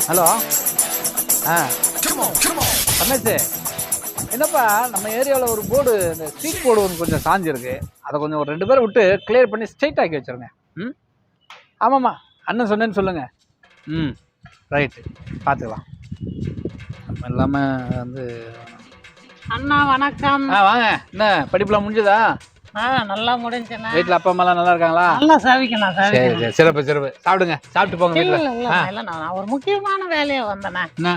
Hello. Ramesh, என்னப்பா நம்ம ஏரியாவில் ஒரு போர்டு, இந்த ஸ்ட்ரீட் போர்டு ஒன்று கொஞ்சம் சாஞ்சிருக்கு. அதை கொஞ்சம் ஒரு 2 பேரை விட்டு கிளியர் பண்ணி ஸ்ட்ரைட் ஆக்கி வச்சுருங்க. ம், ஆமாம்மா, அண்ணன் சொன்னேன்னு சொல்லுங்கள். ம், ரைட்டு, பார்த்துக்கலாம். நம்ம இல்லாமல் வந்து அண்ணா வணக்கம். வாங்க. என்ன படிப்புலாம் முடிஞ்சதா? நல்லா முடிஞ்சுண்ணா. வீட்டில் அப்பா அம்மாலாம் நல்லா இருக்காங்களா? நல்லா சாவிக்கண்ணா. சரி சரி, சிறப்பு சிறப்பு. சாப்பிடுங்க, சாப்பிட்டு போங்க வீட்டில். இல்லை நான் ஒரு முக்கியமான வேலையை வந்தேண்ணே. என்ன?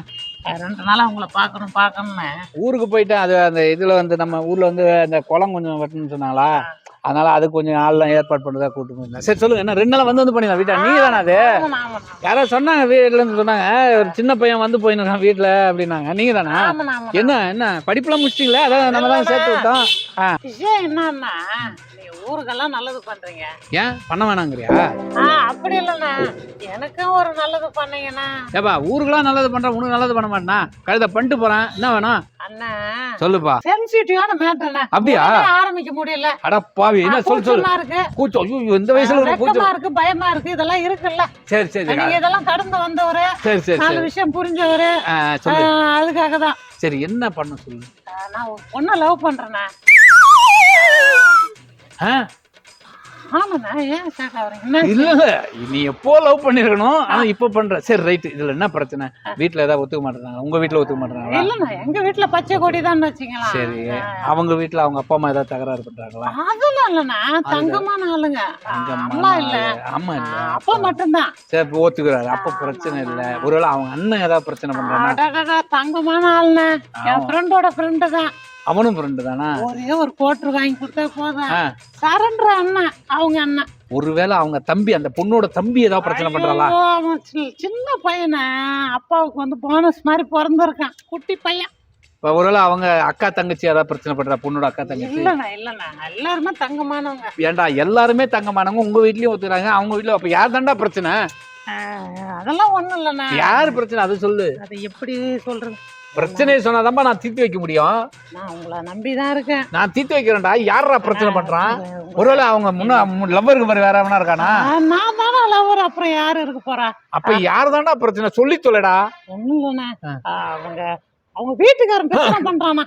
2 நாளா உங்களை பார்க்கணும்னு ஊருக்கு போயிட்டேன். அது அந்த இதில் வந்து நம்ம ஊரில் வந்து அந்த குளம் கொஞ்சம் வெட்டணும்னு சொன்னாங்களா, அதனால அது கொஞ்சம் ஆள்லாம் ஏற்பாடு பண்ணுறதா கூப்பிட்டு போயிருந்தேன். சரி சொல்லுங்க, என்ன 2 நாளாக வந்து பண்ணிடலாம் வீட்டை? நீங்கள் தானே அது? யாராவது சொன்னாங்க வீட்டிலேருந்து சொன்னாங்க, ஒரு சின்ன பையன் வந்து போயிருக்கான் வீட்டில் அப்படின்னாங்க. நீங்கள் தானே? என்ன என்ன படிப்புலாம் முடிச்சிட்டிங்களா? அதான் நம்ம தான் சேர்த்து விட்டோம். விஷயம் என்னன்னா, நீங்க ஊருக்கெல்லாம் நல்லது பண்றீங்க. ஏன் பண்ண வேணாங்கிறியா? அப்படி இல்லைண்ணா, எனக்கும் ஒரு நல்லது பண்ணீங்கண்ணா. ஏப்பா, ஊருக்கெல்லாம் நல்லது பண்ணுறேன், உனக்கு நல்லது பண்ண மாட்டேனா? கழுதை பண்ணிட்டு போகிறேன், என்ன வேணும் அண்ணா? சொல்லுப்பா. சென்சிட்டிவான மேட்டர்ண்ணா. அப்படியா? ஆரம்பிக்க முடியல. அட பாவி, என்ன சொல்லு இருக்கு. கூச்சம். ஐயோ, இந்த வயசுல ஒரு கூச்சம் இருக்கு, பயமா இருக்கு, இதெல்லாம் இருக்குல்ல. சரி சரி, நீங்க இதெல்லாம் கடந்து வந்தவரு, சரி சரி, 4 விஷயம் புரிஞ்சவரு. அதுக்காக தான். சரி, என்ன பண்ண சொல்லு. நான் ஒரு பொண்ணை லவ் பண்றேண்ணா. ஆமாண்ணா. ஏன் ஷாக் ஆகுறீங்க? இல்ல, நீ எப்போ லவ் பண்ணிருக்கணும், ஆனா இப்ப பண்ற. சரி ரைட்டு. இதுல என்ன பிரச்சனை? வீட்டுல ஏதாவது ஒத்துக்க மாட்டாங்க? உங்க வீட்டுல ஒத்துக்க மாட்டாங்களா? இல்லண்ணா, எங்க வீட்டுல பச்சை கொடி தான் வச்சுக்கலாம். சரி, அவங்க வீட்டுல அவங்க அப்பா அம்மா ஏதாவது தகராறு பண்றாங்களா? அதெல்லாம் இல்லண்ணா, தங்கமான ஆளுங்க. அம்மா இல்ல, அம்மா இல்ல, அப்பா மட்டும்தான். சரி, ஒத்துக்கிறாரு, அப்ப பிரச்சனை இல்ல. ஒருவேளை அவங்க அண்ணன் ஏதாவது பிரச்சனை பண்றாங்க? தங்கமான ஆளுண்ணா, என் ஃப்ரெண்டோட ஃப்ரெண்டு தான். அவனும் ஃப்ரெண்டு தானா? ஒரே ஒரு கோட்டர் வாங்கி கொடுத்தா போதும், சரண்டர் அண்ணன். அவங்க அண்ணன். ஒருவேளை அவங்க தம்பி, அந்த பொண்ணோட தம்பி ஏதாவது பிரச்சனை பண்றாளா? சின்ன பையனை அப்பாவுக்கு வந்து போனஸ் மாதிரி பிறந்திருக்கான், குட்டி பையன். ஒருவேளை அவங்க அக்கா தங்கச்சி ஏதாவது பிரச்சனை பண்றா? பொண்ணோட அக்கா தங்கச்சி? இல்லண்ணா எல்லாருமே தங்கமானவங்க. ஏன்டா எல்லாருமே தங்கமானவங்க உங்க வீட்லயும் ஒத்துக்கிறாங்க, அவங்க வீட்லயும். அப்ப யார் தாண்டா பிரச்சனை? அதெல்லாம் ஒண்ணும் இல்லண்ணா. யாரு பிரச்சனை அது சொல்லு. அது எப்படி சொல்றது? பிரச்சனையை சொன்னாதான்பா நான் தீர்த்து வைக்க முடியும். நான் உங்களை நம்பிதான் இருக்கேன். நான் தீர்த்து வைக்கிறேன்டா. யாரா பிரச்சனை பண்றான்? ஒருவேளை அவங்க லவ்வருக்கு வேற வேறவனா இருக்கானா? நான் தானே லவர், அப்புறம் யாரு இருக்க போறா? அப்ப யாரு தாண்டா பிரச்சனை? சொல்லி சொல்லடா. ஒண்ணும் இல்லண்ணா, அவங்க வீட்டுக்காரன் பிரச்சனை பண்றானா.